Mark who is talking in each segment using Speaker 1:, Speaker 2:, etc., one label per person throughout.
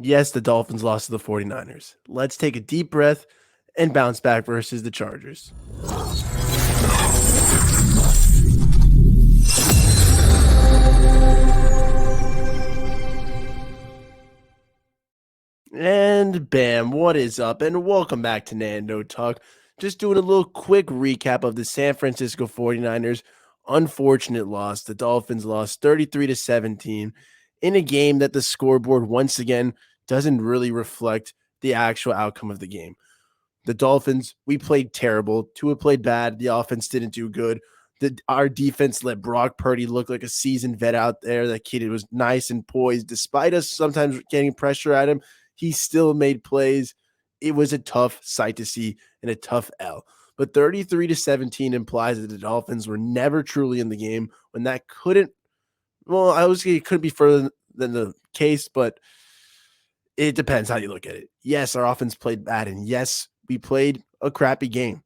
Speaker 1: Yes, the Dolphins lost to the 49ers. Let's take a deep breath and bounce back versus the Chargers. And bam, what is up? And welcome back to Nando Talk. Just doing a little quick recap of the San Francisco 49ers unfortunate loss. The Dolphins lost 33-17 in a game that the scoreboard once again doesn't really reflect the actual outcome of the game. The Dolphins, we played terrible. Tua played bad. The offense didn't do good. Our defense let Brock Purdy look like a seasoned vet out there. That kid was nice and poised. Despite us sometimes getting pressure at him, he still made plays. It was a tough sight to see and a tough L. But 33-17 implies that the Dolphins were never truly in the game when that couldn't, well, I was saying it couldn't be further than the case, but it depends how you look at it. Yes, our offense played bad, and yes, we played a crappy game.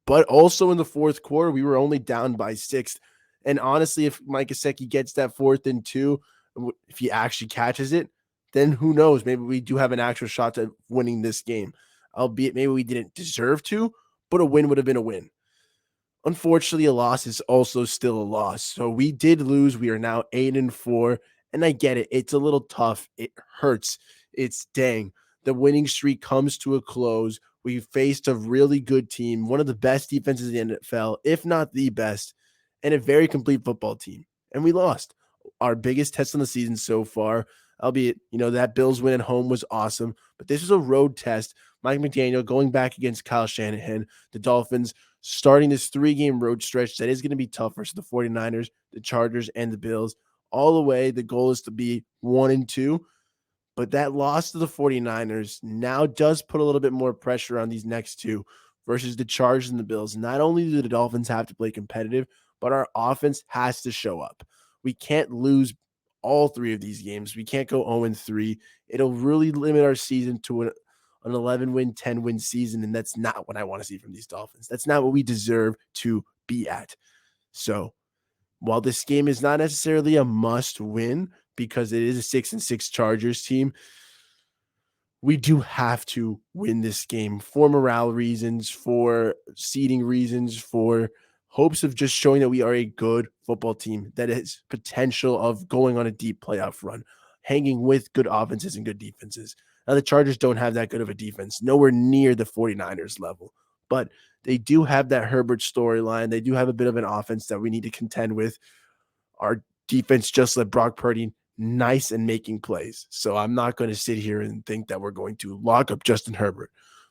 Speaker 1: But also in the fourth quarter, we were only down by 6. And honestly, if Mike Gesicki gets that 4th and 2, if he actually catches it, then who knows? Maybe we do have an actual shot at winning this game. Albeit maybe we didn't deserve to, but a win would have been a win. Unfortunately, a loss is also still a loss. So we did lose. We are now 8-4. And I get it. It's a little tough. It hurts. It's dang. The winning streak comes to a close. We faced a really good team, one of the best defenses in the NFL, if not the best, and a very complete football team. And we lost. Our biggest test on the season so far, albeit, that Bills win at home was awesome. But this was a road test. Mike McDaniel going back against Kyle Shanahan, the Dolphins starting this 3-game road stretch that is going to be tough versus the 49ers, the Chargers, and the Bills. All the way, the goal is to be 1-2. But that loss to the 49ers now does put a little bit more pressure on these next two versus the Chargers and the Bills. Not only do the Dolphins have to play competitive, but our offense has to show up. We can't lose all 3 of these games. We can't go 0-3. It'll really limit our season to an 11-win, 10-win season, and that's not what I want to see from these Dolphins. That's not what we deserve to be at. So while this game is not necessarily a must win because it is a 6-6 Chargers team, we do have to win this game for morale reasons, for seeding reasons, for hopes of just showing that we are a good football team that has potential of going on a deep playoff run, hanging with good offenses and good defenses. Now, the Chargers don't have that good of a defense, nowhere near the 49ers level, but they do have that Herbert storyline. They do have a bit of an offense that we need to contend with. Our defense just let Brock Purdy nice and making plays. So I'm not going to sit here and think that we're going to lock up Justin Herbert,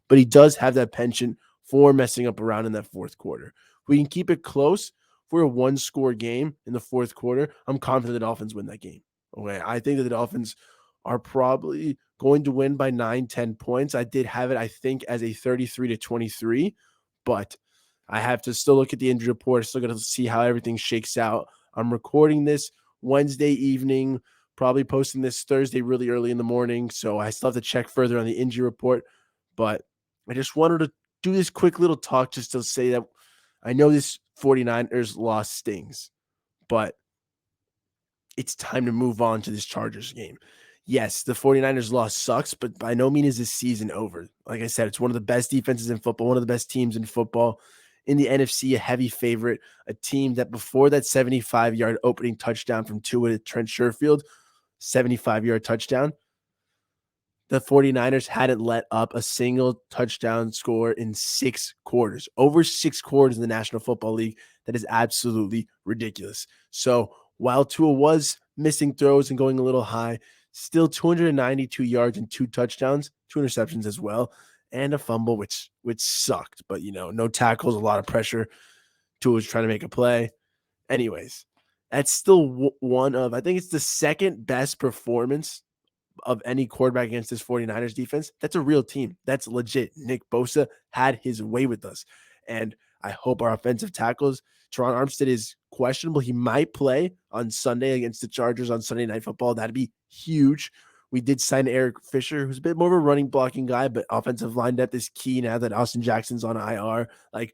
Speaker 1: but he does have that penchant for messing up around in that fourth quarter. We can keep it close. For a 1-score game in the fourth quarter, I'm confident the Dolphins win that game. Okay, I think that the Dolphins are probably going to win by 9-10 points. I did have it, I think, as a 33-23, but I have to still look at the injury report. Still got to see how everything shakes out. I'm recording this Wednesday evening, probably posting this Thursday really early in the morning, so I still have to check further on the injury report, but I just wanted to do this quick little talk just to say that I know this 49ers loss stings, but it's time to move on to this Chargers game. Yes, the 49ers loss sucks, but by no means is this season over. Like I said, it's one of the best defenses in football, one of the best teams in football. In the NFC, a heavy favorite, a team that before that 75-yard opening touchdown from Tua to Trent Sherfield, 75-yard touchdown, the 49ers hadn't let up a single touchdown score in 6 quarters. Over 6 quarters in the National Football League. That is absolutely ridiculous. So while Tua was missing throws and going a little high, still 292 yards and 2 touchdowns, 2 interceptions as well, and a fumble, which sucked. But, no tackles, a lot of pressure. Tua was trying to make a play. Anyways, that's still one of, I think it's the second best performance of any quarterback against this 49ers defense. That's a real team. That's legit. Nick Bosa had his way with us. And I hope our offensive tackles, Teron Armstead is questionable. He might play on Sunday against the Chargers on Sunday Night Football. That'd be huge. We did sign Eric Fisher, who's a bit more of a running blocking guy, but offensive line depth is key now that Austin Jackson's on IR. Like,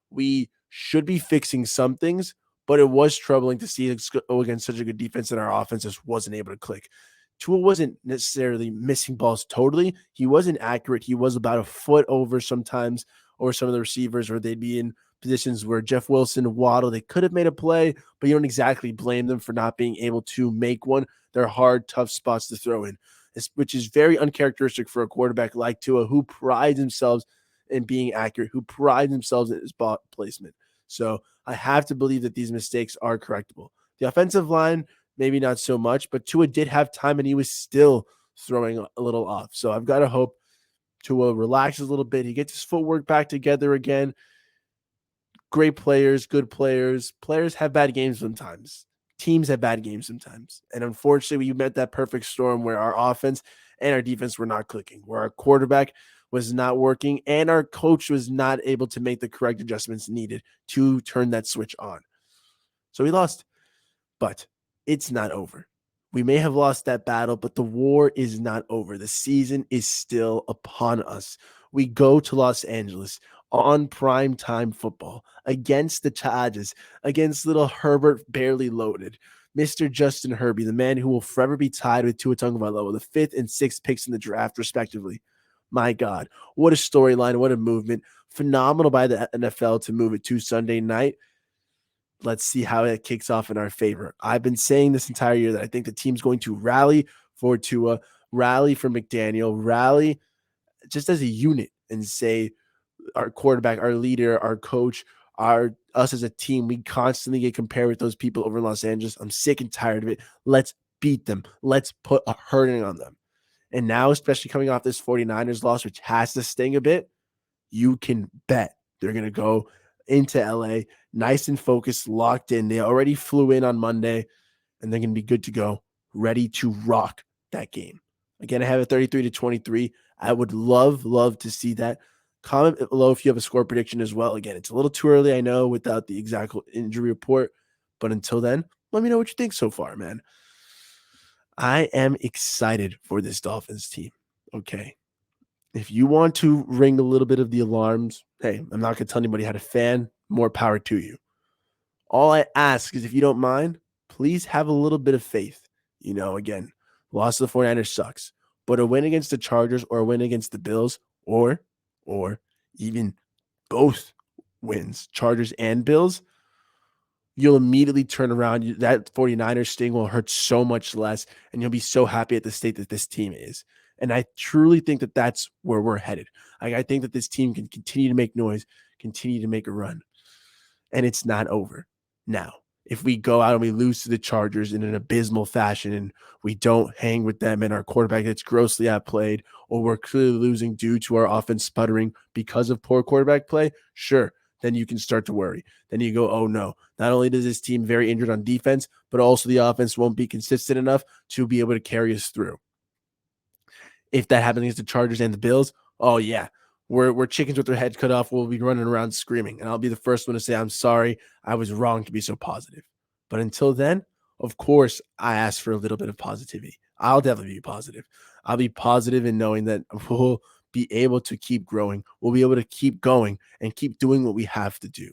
Speaker 1: we should be fixing some things, but it was troubling to see it go against such a good defense and our offense just wasn't able to click. Tua wasn't necessarily missing balls totally. He wasn't accurate. He was about a foot over sometimes, or some of the receivers, or they'd be in positions where Jeff Wilson, Waddle, they could have made a play, but you don't exactly blame them for not being able to make one. They're hard, tough spots to throw in, which is very uncharacteristic for a quarterback like Tua, who prides himself in being accurate, who prides themselves in his ball placement. So I have to believe that these mistakes are correctable. The offensive line, maybe not so much, but Tua did have time and he was still throwing a little off. So I've got to hope Tua relaxes a little bit. He gets his footwork back together again. Great players, good players. Players have bad games sometimes. Teams have bad games sometimes. And unfortunately, we met that perfect storm where our offense and our defense were not clicking, where our quarterback was not working and our coach was not able to make the correct adjustments needed to turn that switch on. So we lost, but it's not over. We may have lost that battle, but the war is not over. The season is still upon us. We go to Los Angeles on primetime football against the Chargers, against little Herbert barely loaded. Mr. Justin Herbie, the man who will forever be tied with Tua Tagovailoa, the 5th and 6th picks in the draft, respectively. My God, what a storyline, what a movement. Phenomenal by the NFL to move it to Sunday night. Let's see how it kicks off in our favor. I've been saying this entire year that I think the team's going to rally for Tua, rally for McDaniel, rally just as a unit and say our quarterback, our leader, our coach, us as a team, we constantly get compared with those people over in Los Angeles. I'm sick and tired of it. Let's beat them. Let's put a hurting on them. And now, especially coming off this 49ers loss, which has to sting a bit, you can bet they're going to go into LA nice and focused, locked in. They already flew in on Monday, and they're going to be good to go, ready to rock that game. Again, I have it 33-23. I would love to see that. Comment below if you have a score prediction as well. Again, it's a little too early, I know, without the exact injury report. But until then, let me know what you think so far, man. I am excited for this Dolphins team. Okay. If you want to ring a little bit of the alarms, hey, I'm not going to tell anybody how to fan. More power to you. All I ask is if you don't mind, please have a little bit of faith. Again, loss to the 49ers sucks. But a win against the Chargers or a win against the Bills or even both wins, Chargers and Bills, you'll immediately turn around. That 49ers sting will hurt so much less, and you'll be so happy at the state that this team is. And I truly think that that's where we're headed. I think that this team can continue to make noise, continue to make a run, and it's not over. Now, if we go out and we lose to the Chargers in an abysmal fashion and we don't hang with them and our quarterback gets grossly outplayed, or we're clearly losing due to our offense sputtering because of poor quarterback play, sure, then you can start to worry. Then you go, oh no, not only does this team very injured on defense, but also the offense won't be consistent enough to be able to carry us through. If that happens against the Chargers and the Bills, oh yeah, we're chickens with their heads cut off. We'll be running around screaming. And I'll be the first one to say, I'm sorry. I was wrong to be so positive. But until then, of course, I ask for a little bit of positivity. I'll definitely be positive. I'll be positive in knowing that we'll be able to keep growing. We'll be able to keep going and keep doing what we have to do.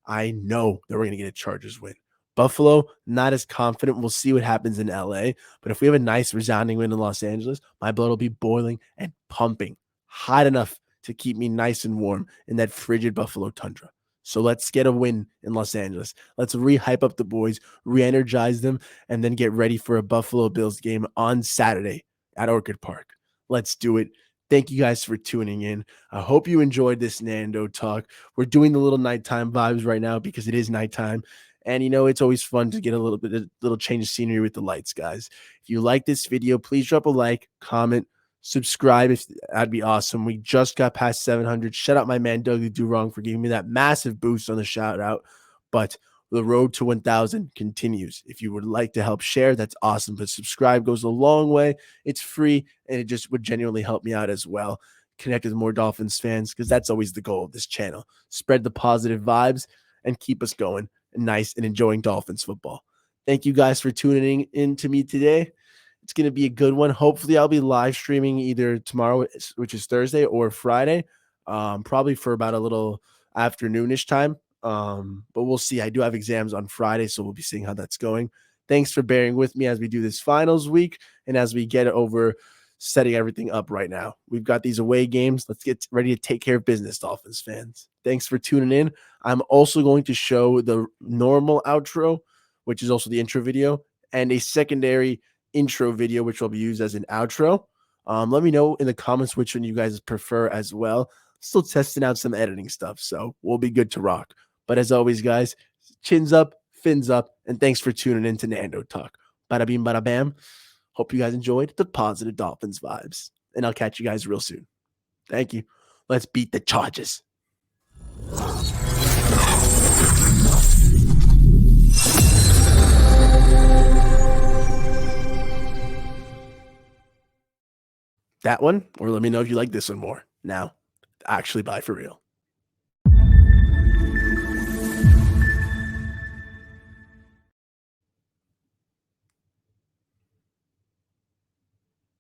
Speaker 1: I know that we're going to get a Chargers win. Buffalo, not as confident. We'll see what happens in LA. But if we have a nice resounding win in Los Angeles, my blood will be boiling and pumping hot enough to keep me nice and warm in that frigid Buffalo tundra. So let's get a win in Los Angeles. Let's re-hype up the boys, re-energize them, and then get ready for a Buffalo Bills game on Saturday at Orchard Park. Let's do it. Thank you guys for tuning in. I hope you enjoyed this Nando talk. We're doing the little nighttime vibes right now because it is nighttime. And, it's always fun to get a little change of scenery with the lights, guys. If you like this video, please drop a like, comment, subscribe. That'd be awesome. We just got past 700. Shout out my man, Doug Do Wrong, for giving me that massive boost on the shout out. But the road to 1,000 continues. If you would like to help share, that's awesome. But subscribe goes a long way. It's free, and it just would genuinely help me out as well. Connect with more Dolphins fans, because that's always the goal of this channel. Spread the positive vibes and keep us going nice and enjoying Dolphins football. Thank you guys for tuning in to me today. It's going to be a good one. Hopefully I'll be live streaming either tomorrow, which is Thursday, or Friday, probably for about a little afternoonish time. But we'll see. I do have exams on Friday, so we'll be seeing how that's going. Thanks for bearing with me as we do this finals week and as we get over setting everything up right now. We've got these away games. Let's get ready to take care of business, Dolphins fans. Thanks for tuning in. I'm also going to show the normal outro, which is also the intro video, and a secondary intro video, which will be used as an outro. Let me know in the comments which one you guys prefer as well. Still testing out some editing stuff, so we'll be good to rock. But as always, guys, chins up, fins up, and thanks for tuning in to Nando Talk. Bada beam, bada bam. Hope you guys enjoyed the positive Dolphins vibes, and I'll catch you guys real soon. Thank you. Let's beat the Chargers. That one, or let me know if you like this one more. Now, actually, bye for real.